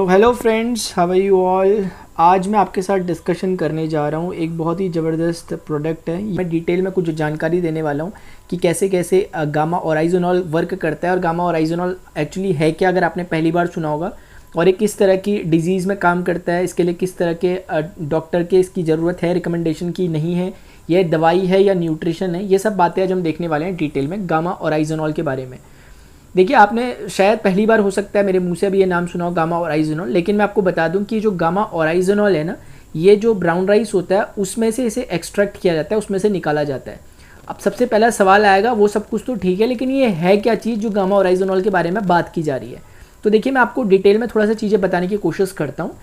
तो hello friends, how are you all. आज मैं आपके साथ डिस्कशन करने जा रहा हूँ। एक बहुत ही ज़बरदस्त प्रोडक्ट है। मैं डिटेल में कुछ जानकारी देने वाला हूँ कि कैसे कैसे गामा ओराइजोनॉल वर्क करता है और गामा ओराइजोनॉल एक्चुअली है क्या, अगर आपने पहली बार सुना होगा, और ये किस तरह की डिजीज़ में काम करता है, इसके लिए किस तरह के डॉक्टर के इसकी ज़रूरत है, रिकमेंडेशन की नहीं है, ये दवाई है या न्यूट्रिशन है, ये सब बातें आज हम देखने वाले हैं डिटेल में गामा ओराइजोनॉल के बारे में। देखिए, आपने शायद पहली बार हो सकता है मेरे मुंह से अभी ये नाम सुना हो गामा ओराइजोनॉल, लेकिन मैं आपको बता दूं कि जो गामा ओराइजोनॉल है ना, ये जो ब्राउन राइस होता है उसमें से इसे एक्सट्रैक्ट किया जाता है, उसमें से निकाला जाता है। अब सबसे पहला सवाल आएगा, वो सब कुछ तो ठीक है, लेकिन ये है क्या चीज़ जो गामा ओराइजोनॉल के बारे में बात की जा रही है। तो देखिए, मैं आपको डिटेल में थोड़ा सा चीज़ें बताने की कोशिश करता हूँ।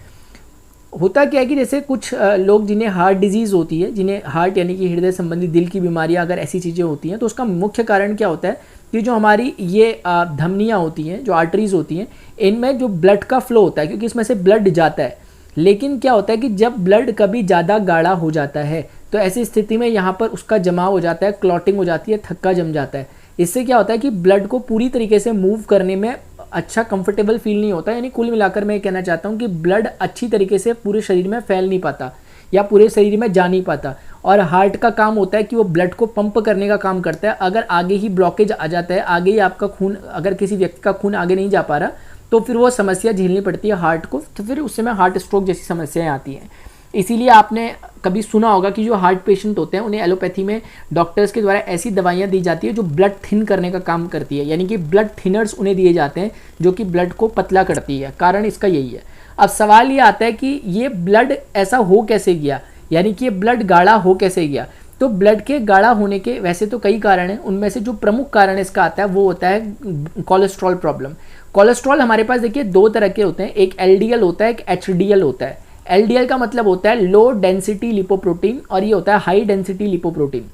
होता क्या है कि जैसे कुछ लोग जिन्हें हार्ट डिजीज़ होती है, जिन्हें हार्ट यानी कि हृदय संबंधी दिल की बीमारियां, अगर ऐसी चीज़ें होती हैं, तो उसका मुख्य कारण क्या होता है कि जो हमारी ये धमनियाँ होती हैं, जो आर्टरीज़ होती हैं, इनमें जो ब्लड का फ्लो होता है, क्योंकि इसमें से ब्लड जाता है, लेकिन क्या होता है कि जब ब्लड कभी ज़्यादा गाढ़ा हो जाता है तो ऐसी स्थिति में यहाँ पर उसका जमाव हो जाता है, क्लॉटिंग हो जाती है, थक्का जम जाता है। इससे क्या होता है कि ब्लड को पूरी तरीके से मूव करने में अच्छा कंफर्टेबल फील नहीं होता। यानी कुल मिलाकर मैं ये कहना चाहता हूँ कि ब्लड अच्छी तरीके से पूरे शरीर में फैल नहीं पाता या पूरे शरीर में जा नहीं पाता। और हार्ट का काम होता है कि वो ब्लड को पंप करने का काम करता है। अगर आगे ही ब्लॉकेज आ जाता है, आगे ही आपका खून, अगर किसी व्यक्ति का खून आगे नहीं जा पा रहा, तो फिर वो समस्या झेलनी पड़ती है हार्ट को, तो फिर उस समय हार्ट स्ट्रोक जैसी समस्याएं आती हैं। इसीलिए आपने कभी सुना होगा कि जो हार्ट पेशेंट होते हैं उन्हें एलोपैथी में डॉक्टर्स के द्वारा ऐसी दवाइयाँ दी जाती है जो ब्लड थिन करने का काम करती है, यानी कि ब्लड थिनर्स उन्हें दिए जाते हैं जो कि ब्लड को पतला करती है। कारण इसका यही है। अब सवाल ये आता है कि ये ब्लड ऐसा हो कैसे गया, यानी कि ये ब्लड गाढ़ा हो कैसे गया। तो ब्लड के गाढ़ा होने के वैसे तो कई कारण हैं, उनमें से जो प्रमुख कारण इसका आता है वो होता है कोलेस्ट्रॉल प्रॉब्लम। कोलेस्ट्रॉल हमारे पास देखिए दो तरह के होते हैं, एक एलडीएल होता है, एक एचडीएल होता है। एलडीएल का मतलब होता है लो डेंसिटी लिपोप्रोटीन, और ये होता है हाई डेंसिटी लिपोप्रोटीन।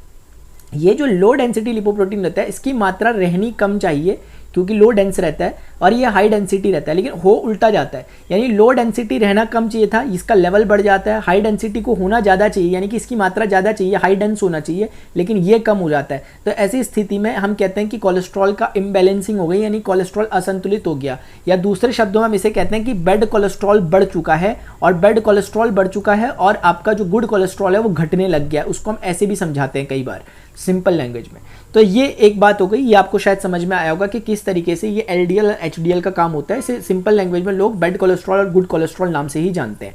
ये जो लो डेंसिटी लिपोप्रोटीन रहता है, इसकी मात्रा रहनी कम चाहिए क्योंकि लो डेंस रहता है, और ये हाई डेंसिटी रहता है, लेकिन हो उल्टा जाता है। यानी लो डेंसिटी रहना कम चाहिए था, इसका लेवल बढ़ जाता है। हाई डेंसिटी को होना ज़्यादा चाहिए, यानी कि इसकी मात्रा ज़्यादा चाहिए, हाई डेंस होना चाहिए, लेकिन ये कम हो जाता है। तो ऐसी स्थिति में हम कहते हैं कि कोलेस्ट्रॉल का इम्बैलेंसिंग हो गई, यानी कोलेस्ट्रॉल असंतुलित हो गया, या दूसरे शब्दों में हम इसे कहते हैं कि बेड कोलेस्ट्रॉल बढ़ चुका है। और बेड कोलेस्ट्रॉल बढ़ चुका है और आपका जो गुड कोलेस्ट्रॉल है वो घटने लग गया है। उसको हम ऐसे भी समझाते हैं कई बार सिंपल लैंग्वेज में। तो ये एक बात हो गई, ये आपको शायद समझ में आया होगा कि किस तरीके से ये एलडीएल और एचडीएल का काम होता है। इसे सिंपल लैंग्वेज में लोग बेड कोलेस्ट्रॉल और गुड कोलेस्ट्रॉल नाम से ही जानते हैं।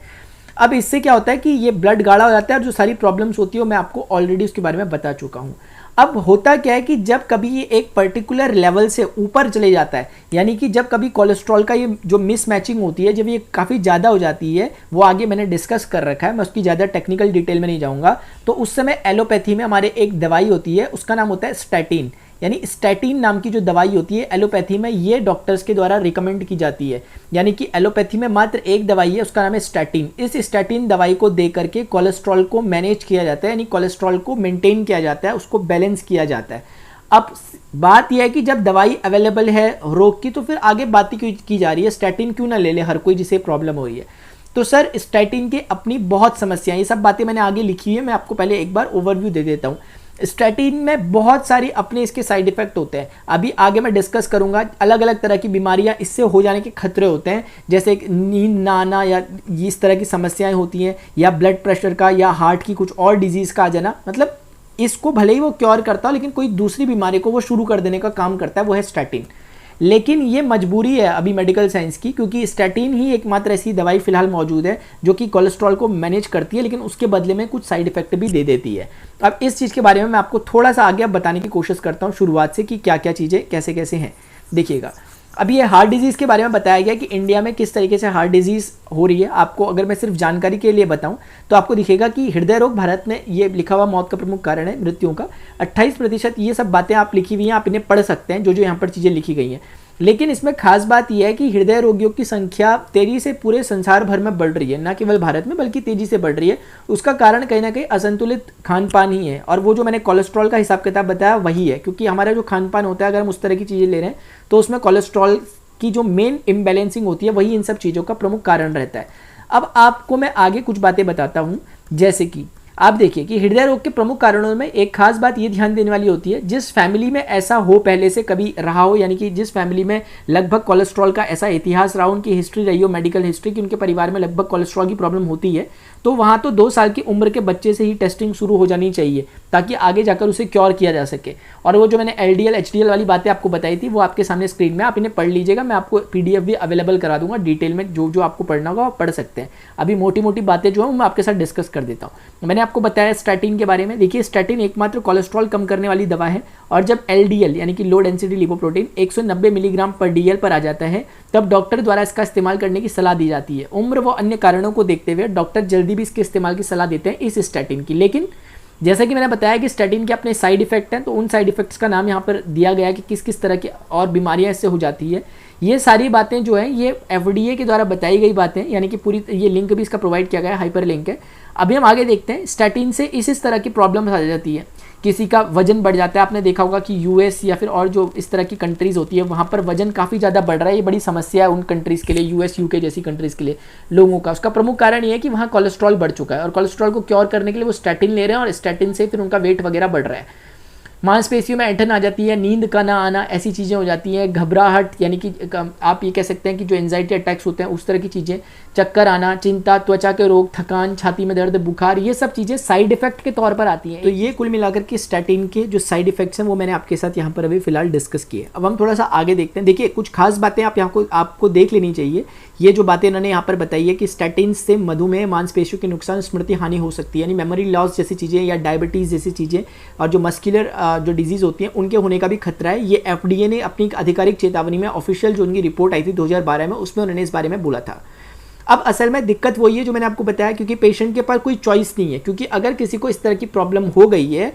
अब इससे क्या होता है कि ये ब्लड गाढ़ा हो जाता है, और जो सारी प्रॉब्लम्स होती है मैं आपको ऑलरेडी उसके बारे में बता चुका हूँ। अब होता क्या है कि जब कभी ये एक पर्टिकुलर लेवल से ऊपर चले जाता है, यानी कि जब कभी कोलेस्ट्रॉल का ये जो मिसमैचिंग होती है, जब ये काफ़ी ज़्यादा हो जाती है, वो आगे मैंने डिस्कस कर रखा है, मैं उसकी ज़्यादा टेक्निकल डिटेल में नहीं जाऊँगा। तो उस समय एलोपैथी में हमारे एक दवाई होती है, उसका नाम होता है स्टैटिन। यानी स्टैटिन नाम की जो दवाई होती है एलोपैथी में, ये डॉक्टर्स के द्वारा रिकमेंड की जाती है। यानी कि एलोपैथी में मात्र एक दवाई है, उसका नाम है स्टैटिन। इस स्टैटिन दवाई को दे करके कोलेस्ट्रॉल को मैनेज किया जाता है, यानी कोलेस्ट्रॉल को मेंटेन किया जाता है, उसको बैलेंस किया जाता है। अब बात यह है कि जब दवाई अवेलेबल है रोग की, तो फिर आगे बात क्यों की जा रही है, स्टैटिन क्यों ना ले ले हर कोई जिसे प्रॉब्लम हो रही है। तो सर, स्टैटिन की अपनी बहुत समस्याएं, ये सब बातें मैंने आगे लिखी हुई है, मैं आपको पहले एक बार ओवरव्यू दे देता हूँ। स्टैटिन में बहुत सारी अपने इसके साइड इफेक्ट होते हैं, अभी आगे मैं डिस्कस करूंगा। अलग अलग तरह की बीमारियां इससे हो जाने के खतरे होते हैं, जैसे नींद ना आना या इस तरह की समस्याएं होती हैं, या ब्लड प्रेशर का या हार्ट की कुछ और डिजीज़ का आ जाना। मतलब इसको भले ही वो क्योर करता हो, लेकिन कोई दूसरी बीमारी को वो शुरू कर देने का काम करता है, वो है स्टैटिन। लेकिन ये मजबूरी है अभी मेडिकल साइंस की, क्योंकि स्टैटिन ही एकमात्र ऐसी दवाई फिलहाल मौजूद है जो कि कोलेस्ट्रॉल को मैनेज करती है, लेकिन उसके बदले में कुछ साइड इफेक्ट भी दे देती है। अब इस चीज़ के बारे में मैं आपको थोड़ा सा आगे बताने की कोशिश करता हूँ शुरुआत से कि क्या क्या चीज़ें कैसे कैसे हैं। देखिएगा, अभी ये हार्ट डिजीज़ के बारे में बताया गया कि इंडिया में किस तरीके से हार्ट डिजीज़ हो रही है। आपको अगर मैं सिर्फ जानकारी के लिए बताऊं तो आपको दिखेगा कि हृदय रोग भारत में ये लिखा हुआ मौत का प्रमुख कारण है, मृत्युओं का 28%। ये सब बातें आप लिखी हुई हैं, आप इन्हें पढ़ सकते हैं, जो जो यहाँ पर चीज़ें लिखी गई हैं। लेकिन इसमें खास बात यह है कि हृदय रोगियों की संख्या तेजी से पूरे संसार भर में बढ़ रही है, न केवल भारत में बल्कि तेजी से बढ़ रही है। उसका कारण कहीं ना कहीं असंतुलित खान पान ही है, और वो जो मैंने कोलेस्ट्रॉल का हिसाब किताब बताया वही है, क्योंकि हमारा जो खान पान होता है, अगर हम उस तरह की चीज़ें ले रहे हैं तो उसमें कोलेस्ट्रॉल की जो मेन इम्बैलेंसिंग होती है वही इन सब चीज़ों का प्रमुख कारण रहता है। अब आपको मैं आगे कुछ बातें बताता हूँ, जैसे कि आप देखिए कि हृदय रोग के प्रमुख कारणों में एक खास बात ये ध्यान देने वाली होती है, जिस फैमिली में ऐसा हो पहले से कभी रहा हो, यानी कि जिस फैमिली में लगभग कोलेस्ट्रॉल का ऐसा इतिहास रहा, उनकी हिस्ट्री रही हो, मेडिकल हिस्ट्री की, उनके परिवार में लगभग कोलेस्ट्रॉल की प्रॉब्लम होती है, तो वहाँ तो 2 साल की उम्र के बच्चे से ही टेस्टिंग शुरू हो जानी चाहिए ताकि आगे जाकर उसे क्योर किया जा सके। और वो जो मैंने LDL HDL वाली बातें आपको बताई थी वो आपके सामने स्क्रीन में, आप इन्हें पढ़ लीजिएगा। मैं आपको PDF भी अवेलेबल करा दूंगा, डिटेल में जो जो आपको पढ़ना होगा आप पढ़ सकते हैं। अभी मोटी मोटी बातें जो है मैं आपके साथ डिस्कस कर देता हूँ। मैंने आपको बताया स्टैटिन के बारे में। देखिए स्टैटिन एकमात्र कोलेस्ट्रॉल कम करने वाली दवा है, और जब LDL यानी कि लो डेंसिटी लिपोप्रोटीन 190 मिलीग्राम पर DL पर आ जाता है तब डॉक्टर द्वारा इसका इस्तेमाल करने की सलाह दी जाती है। उम्र व अन्य कारणों को देखते हुए डॉक्टर जल्दी भी इसके इस्तेमाल की सलाह देते हैं इस स्टैटिन की। लेकिन जैसा कि मैंने बताया कि स्टैटिन के अपने साइड इफेक्ट हैं, तो उन साइड इफेक्ट्स का नाम यहाँ पर दिया गया है कि किस किस तरह की और बीमारियाँ इससे हो जाती है। ये सारी बातें जो हैं ये FDA के द्वारा बताई गई बातें, यानी कि पूरी ये लिंक भी इसका प्रोवाइड किया गया है, हाइपर लिंक है। अभी हम आगे देखते हैं। स्टैटिन से इस तरह की प्रॉब्लम आ जाती है, किसी का वजन बढ़ जाता है। आपने देखा होगा कि US या फिर और जो इस तरह की कंट्रीज़ होती है वहाँ पर वजन काफ़ी ज़्यादा बढ़ रहा है। ये बड़ी समस्या है उन कंट्रीज़ के लिए, US UK जैसी कंट्रीज़ के लिए लोगों का। उसका प्रमुख कारण ये है कि वहाँ कोलेस्ट्रॉल बढ़ चुका है, और कोलेस्ट्रॉल को क्योर करने के लिए वो स्टैटिन ले रहे हैं, और स्टैटिन से फिर उनका वेट वगैरह बढ़ रहा है। मांसपेशियों में ऐंठन आ जाती है, नींद का ना आना, ऐसी चीज़ें हो जाती हैं। घबराहट, यानी कि आप ये कह सकते हैं कि जो एंजाइटी अटैक्स होते हैं उस तरह की चीज़ें, चक्कर आना, चिंता, त्वचा के रोग, थकान, छाती में दर्द, बुखार, ये सब चीज़ें साइड इफेक्ट के तौर पर आती हैं। तो ये कुल मिलाकर के स्टैटिन के जो साइड इफेक्ट्स हैं वो मैंने आपके साथ यहाँ पर अभी फिलहाल डिस्कस किए। अब हम थोड़ा सा आगे देखते हैं। देखिए कुछ खास बातें आपको देख लेनी चाहिए। ये जो बातें इन्होंने यहाँ पर बताई है कि स्टैटिन से मधुमेह, मांसपेशियों के नुकसान, स्मृति हानि हो सकती है, यानी मेमोरी लॉस जैसी चीज़ें या डायबिटीज़ जैसी चीज़ें, और जो मस्कुलर जो डिजीज़ होती हैं उनके होने का भी खतरा है। ये FDA ने अपनी आधिकारिक चेतावनी में, ऑफिशियल जो उनकी रिपोर्ट आई थी 2012 में, उसमें उन्होंने इस बारे में बोला था। अब असल में दिक्कत वही है जो मैंने आपको बताया, क्योंकि पेशेंट के पास कोई चॉइस नहीं है। क्योंकि अगर किसी को इस तरह की प्रॉब्लम हो गई है,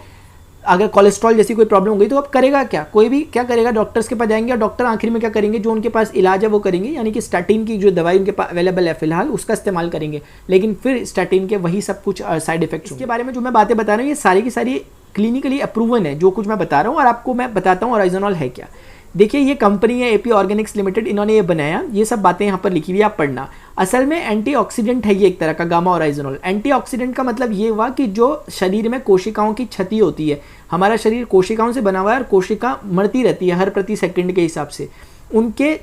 अगर कोलेस्ट्रॉल जैसी कोई प्रॉब्लम हो गई, तो अब करेगा क्या? कोई भी क्या करेगा? डॉक्टर्स के पास जाएंगे, और डॉक्टर आखिर में क्या करेंगे? जो उनके पास इलाज है वो करेंगे, यानी कि स्टैटिन की जो दवाई उनके पास अवेलेबल है फिलहाल उसका इस्तेमाल करेंगे। लेकिन फिर स्टैटिन के वही सब कुछ साइड इफेक्ट्स। इसके बारे में जो मैं बातें बता रहा हूँ ये सारी की सारी क्लिनिकली अप्रूवन है जो कुछ मैं बता रहा हूँ, और आपको मैं बताता हूँ ऑराइजोनॉल है क्या। देखिए ये कंपनी है AP ऑर्गेनिक्स लिमिटेड, इन्होंने ये बनाया। ये सब बातें यहाँ पर लिखी हुई आप पढ़ना। असल में एंटीऑक्सीडेंट है ये एक तरह का गामा ऑराइजोनॉल। एंटीऑक्सीडेंट का मतलब ये हुआ कि जो शरीर में कोशिकाओं की क्षति होती है, हमारा शरीर कोशिकाओं से बना हुआ है और कोशिका मरती रहती है हर प्रति सेकंड के हिसाब से, उनके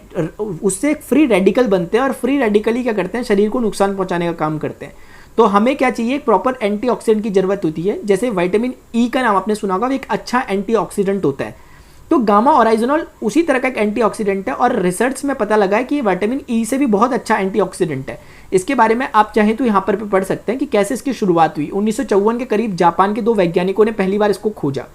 उससे फ्री रेडिकल बनते हैं, और फ्री रेडिकल ही क्या करते हैं? शरीर को नुकसान पहुँचाने का काम करते हैं। तो हमें क्या चाहिए? एक प्रॉपर एंटीऑक्सीडेंट की जरूरत होती है। जैसे विटामिन E का नाम आपने सुना होगा, एक अच्छा एंटीऑक्सीडेंट होता है। तो गामा ऑराइजोनॉल उसी तरह का एक एंटीऑक्सीडेंट है, और रिसर्च में पता लगा है कि ये विटामिन E से भी बहुत अच्छा एंटीऑक्सीडेंट है। इसके बारे में आप चाहें तो यहाँ पर भी पढ़ सकते हैं कि कैसे इसकी शुरुआत हुई। 1954 के करीब जापान के 2 वैज्ञानिकों ने पहली बार इसको खोजा।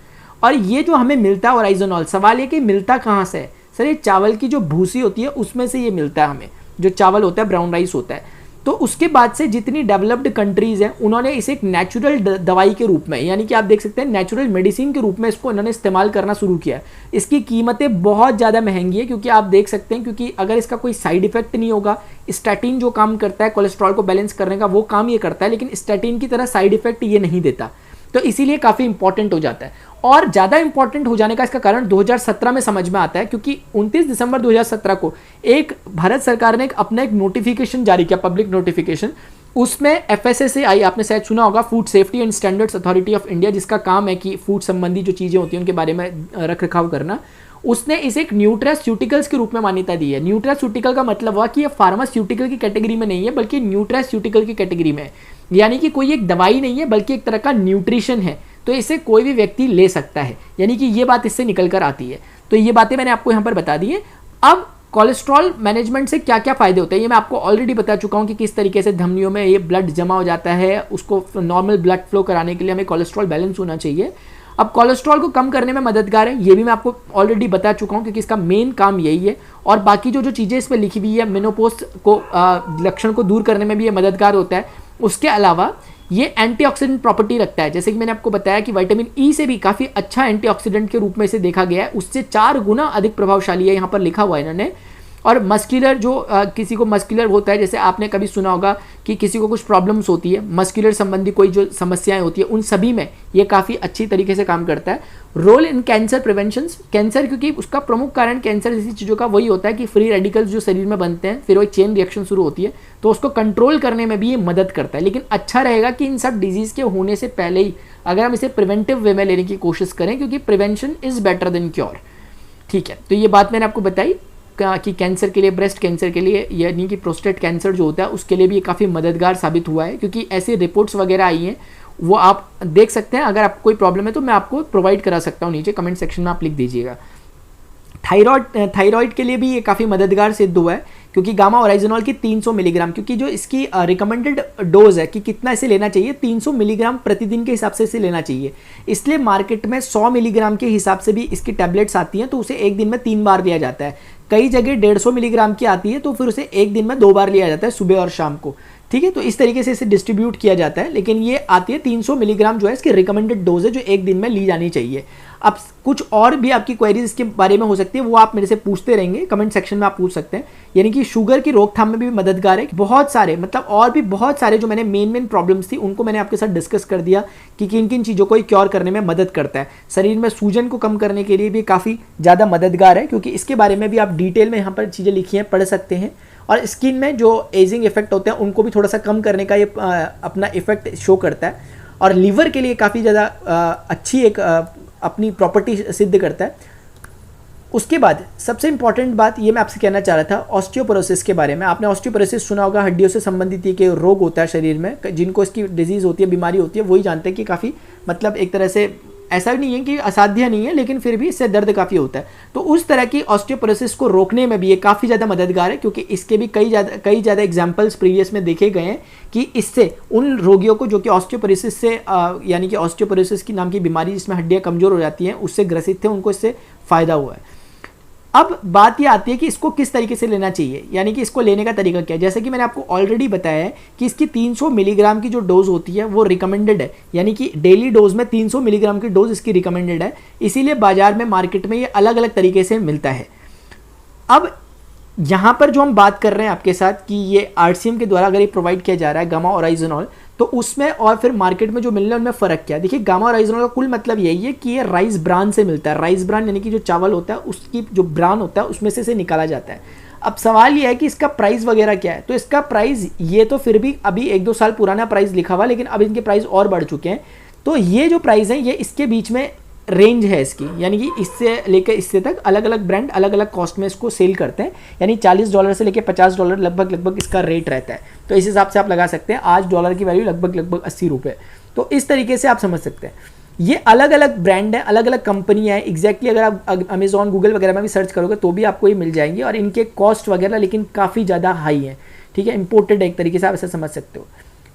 और ये जो हमें मिलता है ऑराइजोनॉल, सवाल ये कि मिलता कहाँ से है? सर ये चावल की जो भूसी होती है उसमें से ये मिलता है हमें। जो चावल होता है, ब्राउन राइस होता है। तो उसके बाद से जितनी डेवलप्ड कंट्रीज़ हैं उन्होंने इसे एक नेचुरल दवाई के रूप में, यानी कि आप देख सकते हैं नेचुरल मेडिसिन के रूप में इसको इन्होंने इस्तेमाल करना शुरू किया। इसकी कीमतें बहुत ज़्यादा महंगी है, क्योंकि आप देख सकते हैं क्योंकि अगर इसका कोई साइड इफेक्ट नहीं होगा, स्टैटिन जो काम करता है कोलेस्ट्रॉल को बैलेंस करने का वो काम ये करता है, लेकिन स्टैटिन की तरह साइड इफेक्ट ये नहीं देता, तो इसीलिए काफ़ी इंपॉर्टेंट हो जाता है। और ज़्यादा इंपॉर्टेंट हो जाने का इसका कारण 2017 में समझ में आता है, क्योंकि 29 दिसंबर 2017 को एक भारत सरकार ने अपना एक नोटिफिकेशन जारी किया, पब्लिक नोटिफिकेशन। उसमें FSSAI, आपने शायद सुना होगा, food safety and standards authority of India, जिसका काम है कि फूड संबंधी जो चीज़ें होती हैं उनके बारे में रख रखाव करना, उसने इसे एक न्यूट्रास्यूटिकल्स के रूप में मान्यता दी है। न्यूट्रास्यूटिकल का मतलब हुआ कि ये फार्मास्यूटिकल की कैटेगरी में नहीं है, बल्कि न्यूट्रास्यूटिकल की कैटेगरी में है। यानी कि कोई एक दवाई नहीं है, बल्कि एक तरह का न्यूट्रिशन है। तो इसे कोई भी व्यक्ति ले सकता है, यानी कि ये बात इससे निकल कर आती है। तो ये बातें मैंने आपको यहाँ पर बता दी है। अब कोलेस्ट्रॉल मैनेजमेंट से क्या क्या फ़ायदे होते हैं ये मैं आपको ऑलरेडी बता चुका हूँ कि किस तरीके से धमनियों में ये ब्लड जमा हो जाता है। उसको नॉर्मल ब्लड फ्लो कराने के लिए हमें कोलेस्ट्रॉल बैलेंस होना चाहिए। अब कोलेस्ट्रॉल को कम करने में मददगार है, ये भी मैं आपको ऑलरेडी बता चुका हूँ, क्योंकि इसका मेन काम यही है। और बाकी जो चीज़ें इस पर लिखी हुई है, मेनोपॉज को लक्षण को दूर करने में भी ये मददगार होता है। उसके अलावा ये एंटीऑक्सीडेंट प्रॉपर्टी रखता है, जैसे कि मैंने आपको बताया कि विटामिन E से भी काफ़ी अच्छा एंटीऑक्सीडेंट के रूप में इसे देखा गया है, उससे 4 गुना अधिक प्रभावशाली है। यहाँ पर लिखा हुआ है इन्होंने और मस्कुलर जो किसी को मस्कुलर होता है, जैसे आपने कभी सुना होगा कि किसी को कुछ प्रॉब्लम्स होती है, मस्कुलर संबंधी कोई जो समस्याएं होती है, उन सभी में ये काफ़ी अच्छी तरीके से काम करता है। Role in cancer prevention, cancer क्योंकि उसका प्रमुख कारण कैंसर जैसी चीज़ों का वही होता है कि फ्री रेडिकल्स जो शरीर में बनते हैं, फिर वो चेन रिएक्शन शुरू होती है, तो उसको कंट्रोल करने में भी ये मदद करता है। लेकिन अच्छा रहेगा कि इन सब डिजीज़ के होने से पहले ही अगर हम इसे प्रिवेंटिव वे में लेने की कोशिश करें, क्योंकि prevention is better than cure. ठीक है, तो ये बात मैंने आपको बताई कि कैंसर के लिए, ब्रेस्ट कैंसर के लिए, यानी कि प्रोस्टेट कैंसर जो होता है उसके लिए भी ये काफ़ी मददगार साबित हुआ है, क्योंकि ऐसी रिपोर्ट्स वगैरह आई हैं, वो आप देख सकते हैं। अगर आपको कोई प्रॉब्लम है तो मैं आपको प्रोवाइड करा सकता हूँ, नीचे कमेंट सेक्शन में आप लिख दीजिएगा। थायराइड के लिए भी ये काफ़ी मददगार सिद्ध हुआ है, क्योंकि गामा ओराइजोनॉल की 300 मिलीग्राम, क्योंकि जो इसकी रिकमेंडेड डोज है कि कितना इसे लेना चाहिए, 300 मिलीग्राम प्रतिदिन के हिसाब से इसे लेना चाहिए। इसलिए मार्केट में 100 मिलीग्राम के हिसाब से भी इसकी टैबलेट्स आती हैं, तो उसे एक दिन में 3 बार लिया जाता है। कई जगह 150 मिलीग्राम की आती है, तो फिर उसे एक दिन में 2 बार लिया जाता है, सुबह और शाम को। ठीक है, तो इस तरीके से इसे डिस्ट्रीब्यूट किया जाता है, लेकिन ये आती है 300 मिलीग्राम जो है इसकी रिकमेंडेड डोज है, जो एक दिन में ली जानी चाहिए। अब कुछ और भी आपकी क्वेरीज इसके बारे में हो सकती है, वो आप मेरे से पूछते रहेंगे, कमेंट सेक्शन में आप पूछ सकते हैं। यानी कि शुगर की रोकथाम में भी मददगार है। बहुत सारे, मतलब और भी बहुत सारे जो मैंने मेन प्रॉब्लम्स थी उनको मैंने आपके साथ डिस्कस कर दिया कि किन किन चीज़ों को ये क्योर करने में मदद करता है। शरीर में सूजन को कम करने के लिए भी काफ़ी ज़्यादा मददगार है, क्योंकि इसके बारे में भी आप डिटेल में यहाँ पर चीज़ें लिखी हैं, पढ़ सकते हैं। और स्किन में जो एजिंग इफेक्ट होते हैं उनको भी थोड़ा सा कम करने का ये अपना इफेक्ट शो करता है। और लीवर के लिए काफ़ी ज़्यादा अच्छी एक अपनी प्रॉपर्टी सिद्ध करता है। उसके बाद सबसे इंपॉर्टेंट बात ये मैं आपसे कहना चाह रहा था ऑस्टियोपोरोसिस के बारे में। आपने ऑस्टियोपोरोसिस सुना होगा, हड्डियों से संबंधित ये रोग होता है शरीर में, जिनको इसकी डिजीज़ होती है, बीमारी होती है, वही जानते हैं कि काफ़ी, मतलब एक तरह से ऐसा नहीं है कि असाध्य नहीं है, लेकिन फिर भी इससे दर्द काफ़ी होता है। तो उस तरह की ऑस्टियोपोरोसिस को रोकने में भी ये काफ़ी ज़्यादा मददगार है, क्योंकि इसके भी कई ज़्यादा एग्जांपल्स प्रीवियस में देखे गए हैं कि इससे उन रोगियों को जो कि ऑस्टियोपोरोसिस से यानी कि ऑस्टियोपोरोसिस की नाम की बीमारी जिसमें हड्डियाँ कमज़ोर हो जाती हैं उससे ग्रसित थे, उनको इससे फ़ायदा हुआ है। अब बात ये आती है कि इसको किस तरीके से लेना चाहिए, यानी कि इसको लेने का तरीका क्या है। जैसे कि मैंने आपको ऑलरेडी बताया है कि इसकी 300 मिलीग्राम की जो डोज होती है वो रिकमेंडेड है, यानी कि डेली डोज में 300 मिलीग्राम की डोज इसकी रिकमेंडेड है। इसीलिए बाजार में, मार्केट में ये अलग अलग तरीके से मिलता है। अब यहाँ पर जो हम बात कर रहे हैं आपके साथ कि ये RCM के द्वारा अगर ये प्रोवाइड किया जा रहा है गामा ओराइजोनॉल, तो उसमें और फिर मार्केट में जो मिल रहा है उनमें फ़र्क क्या है। देखिए, गामा ओराइजोनॉल का कुल मतलब यही है कि ये राइस ब्रान से मिलता है। राइस ब्रान यानी कि जो चावल होता है उसकी जो ब्रान होता है उसमें से इसे निकाला जाता है। अब सवाल ये है कि इसका प्राइस वगैरह क्या है। तो इसका प्राइस, ये तो फिर भी अभी 1-2 साल पुराना प्राइस लिखा हुआ, लेकिन अब इनके प्राइस और बढ़ चुके हैं। तो ये जो प्राइस है ये इसके बीच में रेंज है इसकी, यानी कि इससे लेकर इससे तक अलग अलग ब्रांड अलग अलग कॉस्ट में इसको सेल करते हैं। यानी $40 से लेकर $50 लगभग इसका रेट रहता है। तो इस हिसाब से आप लगा सकते हैं, आज डॉलर की वैल्यू लगभग 80 रुपये। तो इस तरीके से आप समझ सकते हैं। ये अलग अलग ब्रांड है, अलग अलग कंपनियाँ हैं। एग्जैक्टली अगर आप अमेजॉन, गूगल वगैरह में भी सर्च करोगे तो भी आपको ये मिल जाएंगी, और इनके कॉस्ट वगैरह लेकिन काफ़ी ज़्यादा हाई है। ठीक है, इंपोर्टेड है एक तरीके से, आप ऐसा समझ सकते हो।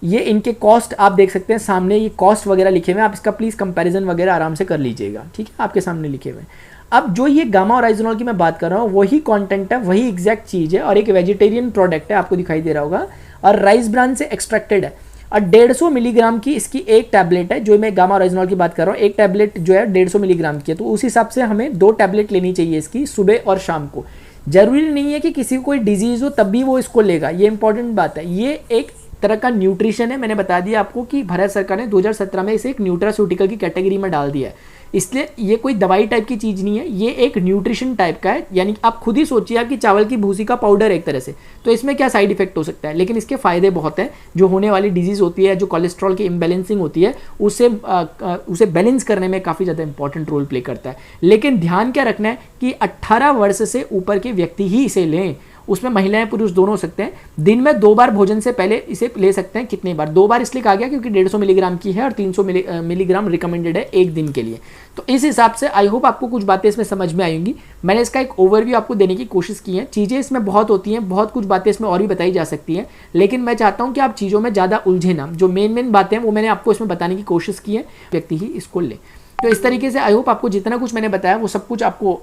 ये इनके कॉस्ट आप देख सकते हैं सामने, ये कॉस्ट वगैरह लिखे हुए हैं, आप इसका प्लीज़ कंपैरिजन वगैरह आराम से कर लीजिएगा। ठीक है, आपके सामने लिखे हुए हैं। अब जो ये गामा ओराइजोनॉल की मैं बात कर रहा हूँ वही कंटेंट है, वही एग्जैक्ट चीज़ है, और एक वेजिटेरियन प्रोडक्ट है, आपको दिखाई दे रहा होगा, और राइस ब्रान से एक्सट्रैक्टेड है। और 150 मिलीग्राम की इसकी एक टैबलेट है, जो मैं गामा ओराइजोनॉल की बात कर रहा हूँ। एक टैबलेट जो है 150 मिलीग्राम की है, तो उस हिसाब से हमें 2 टैबलेट लेनी चाहिए इसकी, सुबह और शाम को। जरूरी नहीं है कि किसी को कोई डिजीज़ हो तब भी वो इसको लेगा, ये इंपॉर्टेंट बात है। ये एक तरह का न्यूट्रिशन है। मैंने बता दिया आपको कि भारत सरकार ने 2017 में इसे एक न्यूट्रास्यूटिकल की कैटेगरी में डाल दिया है। इसलिए ये कोई दवाई टाइप की चीज़ नहीं है, ये एक न्यूट्रिशन टाइप का है। यानी आप खुद ही सोचिए, आपकी चावल की भूसी का पाउडर एक तरह से, तो इसमें क्या साइड इफेक्ट हो सकता है, लेकिन इसके फायदे बहुत हैं। जो होने वाली डिजीज़ होती है, जो कोलेस्ट्रॉल की इम्बैलेंसिंग होती है, उसे बैलेंस करने में काफ़ी ज़्यादा इंपॉर्टेंट रोल प्ले करता है। लेकिन ध्यान क्या रखना है कि 18 वर्ष से ऊपर के व्यक्ति ही इसे लें। उसमें महिलाएं पुरुष दोनों हो सकते हैं। दिन में 2 बार भोजन से पहले इसे ले सकते हैं। कितनी बार? 2 बार इसलिए कहा गया क्योंकि 150 मिलीग्राम की है और 300 मिलीग्राम रिकमेंडेड है एक दिन के लिए। तो इस हिसाब से आई होप आपको कुछ बातें इसमें समझ में आएंगी। मैंने इसका एक ओवरव्यू आपको देने की कोशिश की है। चीज़ें इसमें बहुत होती हैं, बहुत कुछ बातें इसमें और भी बताई जा सकती हैं, लेकिन मैं चाहता हूँ कि आप चीज़ों में ज़्यादा उलझे ना। जो मेन बातें हैं वो मैंने आपको इसमें बताने की कोशिश की है, व्यक्ति ही इसको ले। तो इस तरीके से आई होप आपको जितना कुछ मैंने बताया वो सब कुछ आपको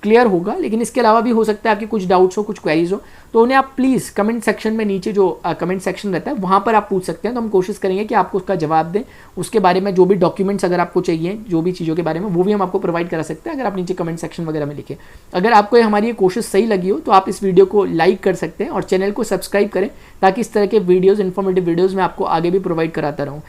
क्लियर होगा। लेकिन इसके अलावा भी हो सकता है आपके कुछ डाउट्स हो, कुछ क्वेरीज हो, तो उन्हें आप प्लीज़ कमेंट सेक्शन में नीचे जो कमेंट सेक्शन रहता है वहाँ पर आप पूछ सकते हैं। तो हम कोशिश करेंगे कि आपको उसका जवाब दें। उसके बारे में जो भी डॉक्यूमेंट्स अगर आपको चाहिए, जो भी चीज़ों के बारे में, वो भी हम आपको प्रोवाइड करा सकते हैं अगर आप नीचे कमेंट सेक्शन वगैरह में लिखें। अगर आपको हमारी ये कोशिश सही लगी हो तो आप इस वीडियो को लाइक कर सकते हैं और चैनल को सब्सक्राइब करें, ताकि इस तरह के वीडियोज़, इन्फॉर्मेटिव वीडियोज़ मैं आपको आगे भी प्रोवाइड कराता रहूँ।